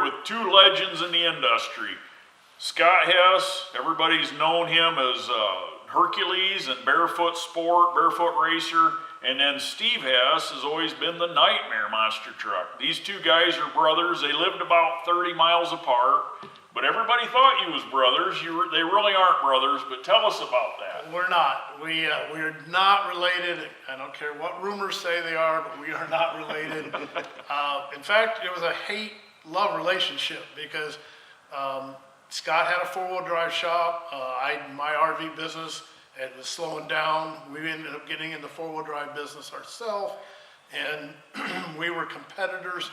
with two legends in the industry. Scott Hess, everybody's known him as Hercules and Barefoot Sport, Barefoot Racer, and then Steve Hess has always been the Nightmare monster truck. These two guys are brothers. They lived about 30 miles apart, but everybody thought you was brothers. They really aren't brothers, but tell us about that. We're not. We are not related. I don't care what rumors say they are, but we are not related. In fact, it was a hate-love relationship because Scott had a four-wheel drive shop. My RV business was slowing down. We ended up getting in the four-wheel drive business ourselves, and we were competitors.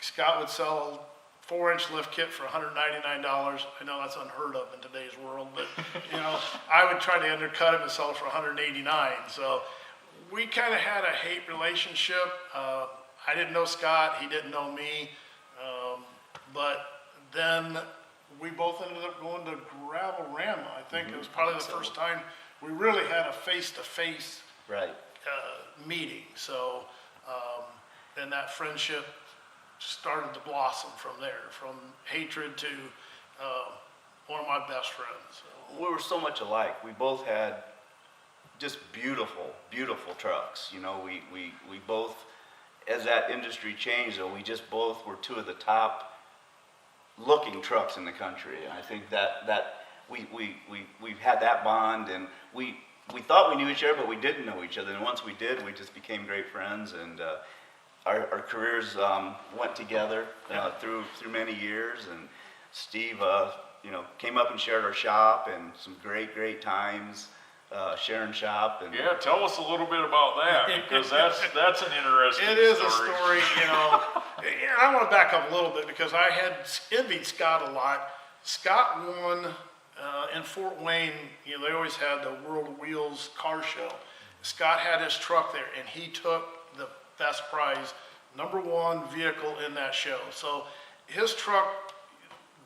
Scott would sell a 4-inch lift kit for $199. I know that's unheard of in today's world, but I would try to undercut him and sell it for $189. So we kind of had a hate relationship. I didn't know Scott, he didn't know me, but then we both ended up going to Gravel-Rama. I think it was probably the first time we really had a face-to-face meeting. So then that friendship started to blossom from there, from hatred to one of my best friends. So. We were so much alike. We both had just beautiful, beautiful trucks. We both, as that industry changed, though, we just both were two of the top looking trucks in the country. And I think that we've had that bond, and we thought we knew each other, but we didn't know each other. And once we did, we just became great friends, and our careers went together through many years. And Steve, came up and shared our shop, and some great times sharing shop. And yeah, tell us a little bit about that, because that's an interesting story. It is a story, And I want to back up a little bit because I had envied Scott a lot. Scott won in Fort Wayne. They always had the World of Wheels car show. Scott had his truck there, and he took the best prize, #1 vehicle in that show. So his truck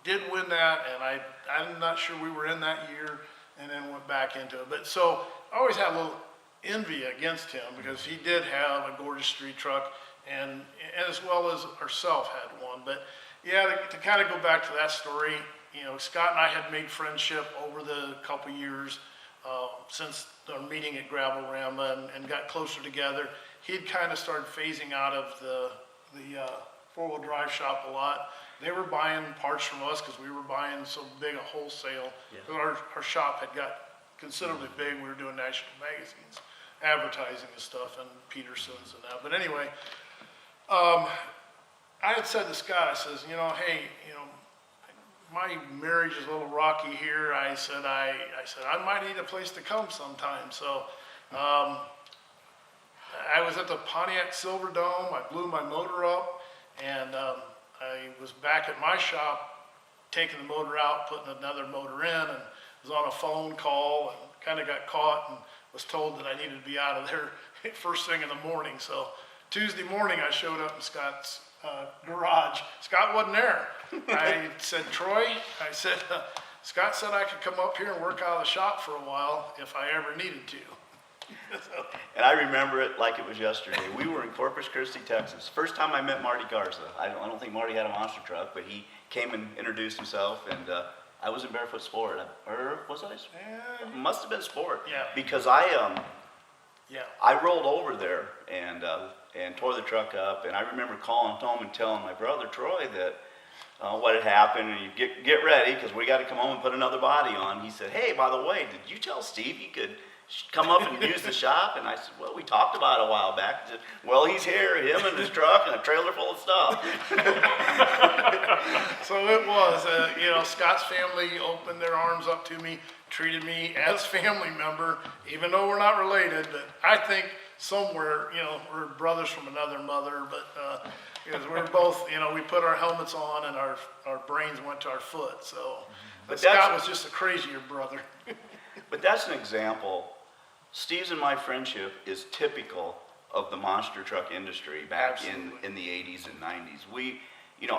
did win that, and I'm not sure we were in that year, and then went back into it. But so I always had a little envy against him because he did have a gorgeous street truck, and as well as ourselves had one. But yeah, to kind of go back to that story, Scott and I had made friendship over the couple years since our meeting at Gravel-Rama, and got closer together. He'd kind of started phasing out of the four-wheel drive shop a lot. They were buying parts from us because we were buying so big a wholesale. Yeah. Our shop had got considerably big. We were doing national magazines, advertising and stuff, and Peterson's and that. But anyway, I had said to Scott, I says, hey, my marriage is a little rocky here. I said I might need a place to come sometime. So I was at the Pontiac Silverdome. I blew my motor up, and I was back at my shop taking the motor out, putting another motor in, and was on a phone call and kind of got caught and was told that I needed to be out of there first thing in the morning. So Tuesday morning I showed up in Scott's garage. Scott wasn't there. I said, Troy, Scott said I could come up here and work out of the shop for a while if I ever needed to. And I remember it like it was yesterday. We were in Corpus Christi, Texas. First time I met Marty Garza. I don't think Marty had a monster truck, but he came and introduced himself, and I was in Barefoot Sport. Or was I? Must have been Sport. Yeah. Because I rolled over there and tore the truck up, and I remember calling home and telling my brother Troy that what had happened, and you get ready because we got to come home and put another body on. He said, hey, by the way, did you tell Steve he could come up and use the shop? And I said, well, we talked about it a while back. He said, well, he's here, him and his truck and a trailer full of stuff. So it was, Scott's family opened their arms up to me, treated me as family member, even though we're not related. But I think somewhere, we're brothers from another mother, but because we're both, we put our helmets on and our brains went to our foot. So, but Scott was just a crazier brother. But that's an example. Steve's and my friendship is typical of the monster truck industry back in the 80s and 90s.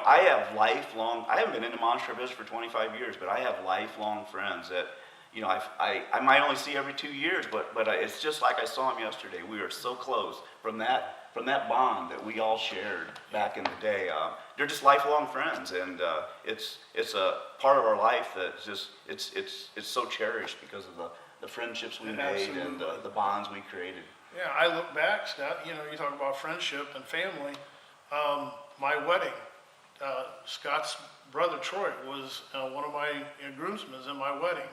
I have lifelong, I haven't been in the monster business for 25 years, but I have lifelong friends that, I might only see every 2 years, but it's just like I saw him yesterday. We are so close from that from that bond that we all shared back in the day. They're just lifelong friends, and it's a part of our life that's just it's so cherished because of the friendships we made and the bonds we created. Yeah, I look back, Scott, you know, you talk about friendship and family. My wedding, Scott's brother Troy was one of my groomsmen in my wedding.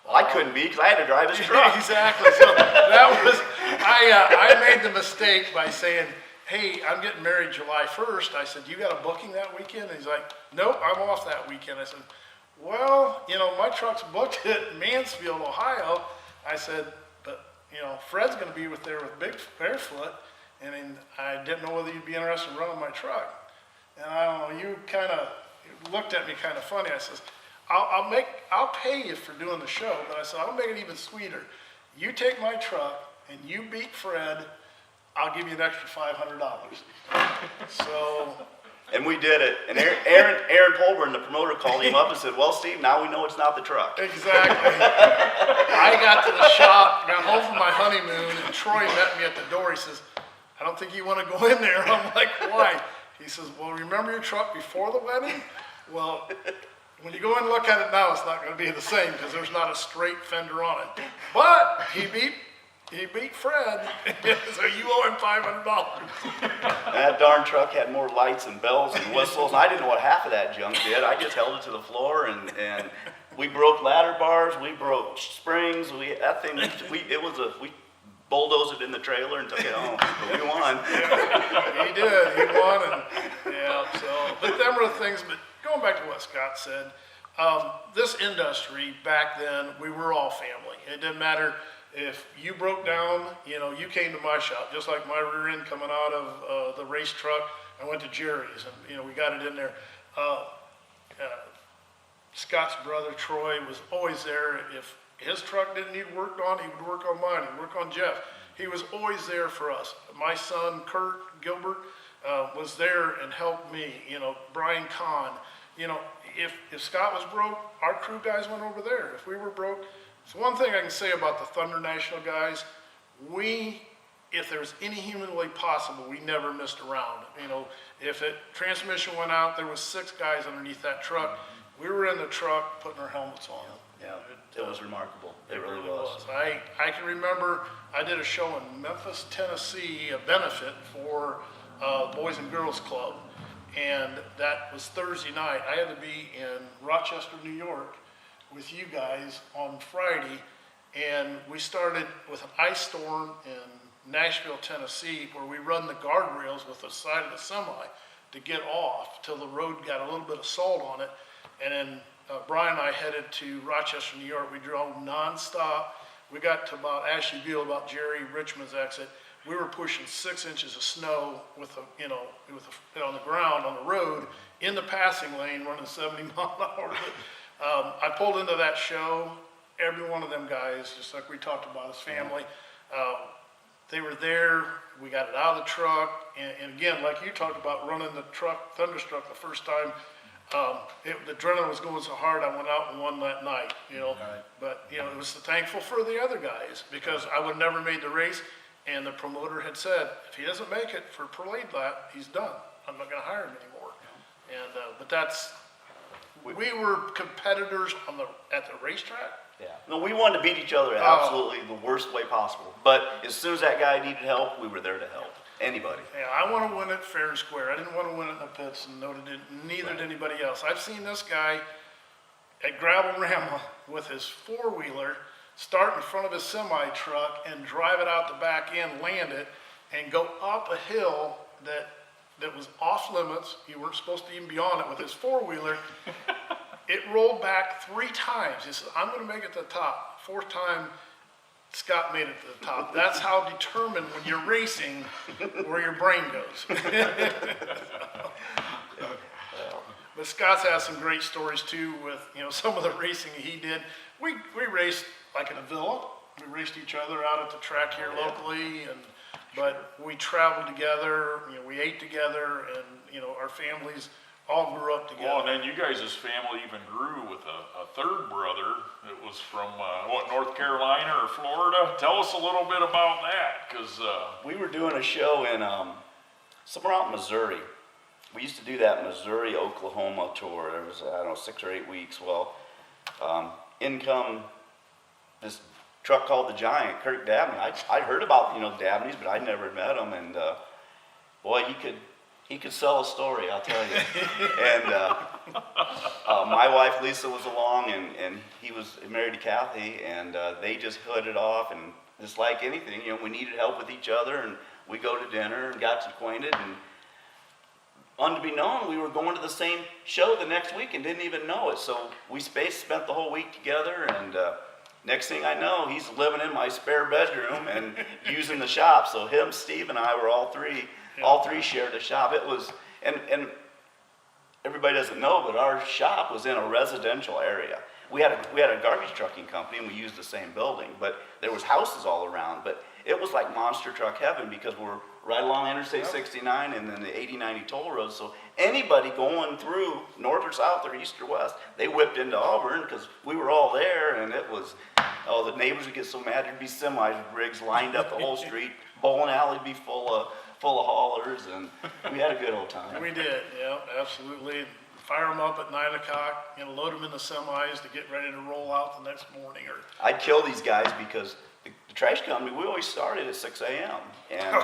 Well, I couldn't be because I had to drive his truck. Exactly. So that was, I made the mistake by saying, hey, I'm getting married July 1st. I said, you got a booking that weekend? And he's like, nope, I'm off that weekend. I said, well, you know, my truck's booked at Mansfield, Ohio. I said, but, you know, Fred's going to be there with Big Barefoot. And then I didn't know whether you'd be interested in running my truck. And I don't know, you kind of looked at me kind of funny. I says, I'll pay you for doing the show, but I said, I'll make it even sweeter. You take my truck and you beat Fred, I'll give you an extra $500. So. And we did it. And Aaron Polburn, the promoter, called him up and said, well, Steve, now we know it's not the truck. Exactly. I got to the shop, got home from my honeymoon, and Troy met me at the door. He says, I don't think you want to go in there. I'm like, why? He says, well, remember your truck before the wedding? Well, when you go in and look at it now, it's not going to be the same because there's not a straight fender on it. But he beat Fred, so you owe him $500. That darn truck had more lights and bells and whistles. I didn't know what half of that junk did. I just held it to the floor, and we broke ladder bars, we broke springs. We bulldozed it in the trailer and took it home. But we won. Yeah, he did. He won, and yeah. So, but them were the things. But going back to what Scott said, this industry back then, we were all family. It didn't matter if you broke down. You know, you came to my shop, just like my rear end coming out of the race truck. I went to Jerry's, and you know, we got it in there. Scott's brother Troy was always there. If his truck didn't need worked on, he would work on mine. He'd work on Jeff. He was always there for us. My son Kurt Gilbert was there and helped me. You know, Brian Kahn. You know, if Scott was broke, our crew guys went over there. If we were broke, so one thing I can say about the Thunder National guys, if there was any human way possible, we never missed a round. You know, if transmission went out, there was 6 guys underneath that truck. We were in the truck putting our helmets on. Yeah, it was remarkable. It really was. I can remember I did a show in Memphis, Tennessee, a benefit for Boys and Girls Club. And that was Thursday night. I had to be in Rochester, New York with you guys on Friday. And we started with an ice storm in Nashville, Tennessee, where we run the guardrails with the side of the semi to get off till the road got a little bit of salt on it. And then Brian and I headed to Rochester, New York. We drove nonstop. We got to about Asheville, about Jerry Richmond's exit. We were pushing 6 inches of snow on the ground, on the road, in the passing lane, running 70 mile an hour. I pulled into that show. Every one of them guys, just like we talked about as family, they were there. We got it out of the truck. And again, like you talked about running the truck, Thunderstruck the first time, the adrenaline was going so hard, I went out and won that night, you know. Right. But, you know, it was thankful for the other guys because I would have never made the race. And the promoter had said, if he doesn't make it for parade lap, he's done. I'm not going to hire him anymore. And but we were competitors at the racetrack. Yeah. No, we wanted to beat each other absolutely the worst way possible. But as soon as that guy needed help, we were there to help. Anybody. Yeah, I want to win it fair and square. I didn't want to win it in the pits, and neither did anybody else. I've seen this guy at Gravel-Rama with his four-wheeler start in front of his semi-truck and drive it out the back end, land it, and go up a hill that was off limits. You weren't supposed to even be on it with his four-wheeler. It rolled back 3 times. He said, I'm going to make it to the top. 4th time, Scott made it to the top. That's how determined when you're racing where your brain goes. But Scott's has some great stories too with, you know, some of the racing he did. We raced like in a villa. We raced each other out at the track here locally, but we traveled together, you know, we ate together, and, you know, our families all grew up together. Well, and then you guys' family even grew with a third brother that was from, North Carolina or Florida? Tell us a little bit about that, because... we were doing a show somewhere out in Missouri. We used to do that Missouri-Oklahoma tour. There was, I don't know, 6 or 8 weeks. Well, in come this truck called the Giant, Kirk Dabney. I'd heard about, Dabneys, but I'd never met him. And boy, he could sell a story, I'll tell you. And my wife Lisa was along, and he was married to Kathy, and they just hit it off. And just like anything, we needed help with each other, and we go to dinner and got acquainted. And unbeknown, we were going to the same show the next week and didn't even know it. So we spent the whole week together, and next thing I know, he's living in my spare bedroom and using the shop. So him, Steve, and I were all three shared a shop. It was, and everybody doesn't know, but our shop was in a residential area. We had a garbage trucking company, and we used the same building, but there was houses all around. But it was like monster truck heaven because we're right along Interstate 69 and then the 80-90 toll road. So anybody going through north or south or east or west, they whipped into Auburn because we were all there, and it was, the neighbors would get so mad. There'd be semis with rigs lined up the whole street. Bowling alley would be full of haulers, and we had a good old time. We did, yeah, absolutely. Fire them up at 9 o'clock, load them in the semis to get ready to roll out the next morning. Or I'd kill these guys because the trash company, we always started at 6 a.m. And,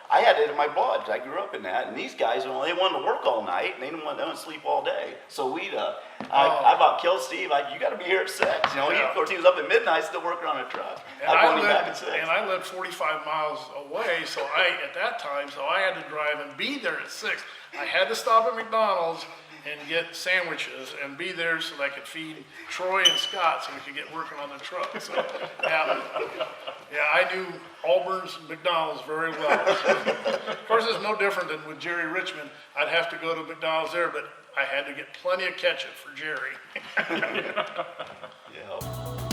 I had it in my blood. I grew up in that. And these guys, they wanted to work all night, and they didn't want to sleep all day. So I about killed Steve. You got to be here at 6. Of course, he was up at midnight still working on a truck. And I lived 45 miles away, so at that time, I had to drive and be there at 6. I had to stop at McDonald's and get sandwiches and be there so that I could feed Troy and Scott so we could get working on the truck. So, I knew Auburn's McDonald's very well. So, of course, it's no different than with Jerry Richmond. I'd have to go to McDonald's there, but I had to get plenty of ketchup for Jerry. Yeah.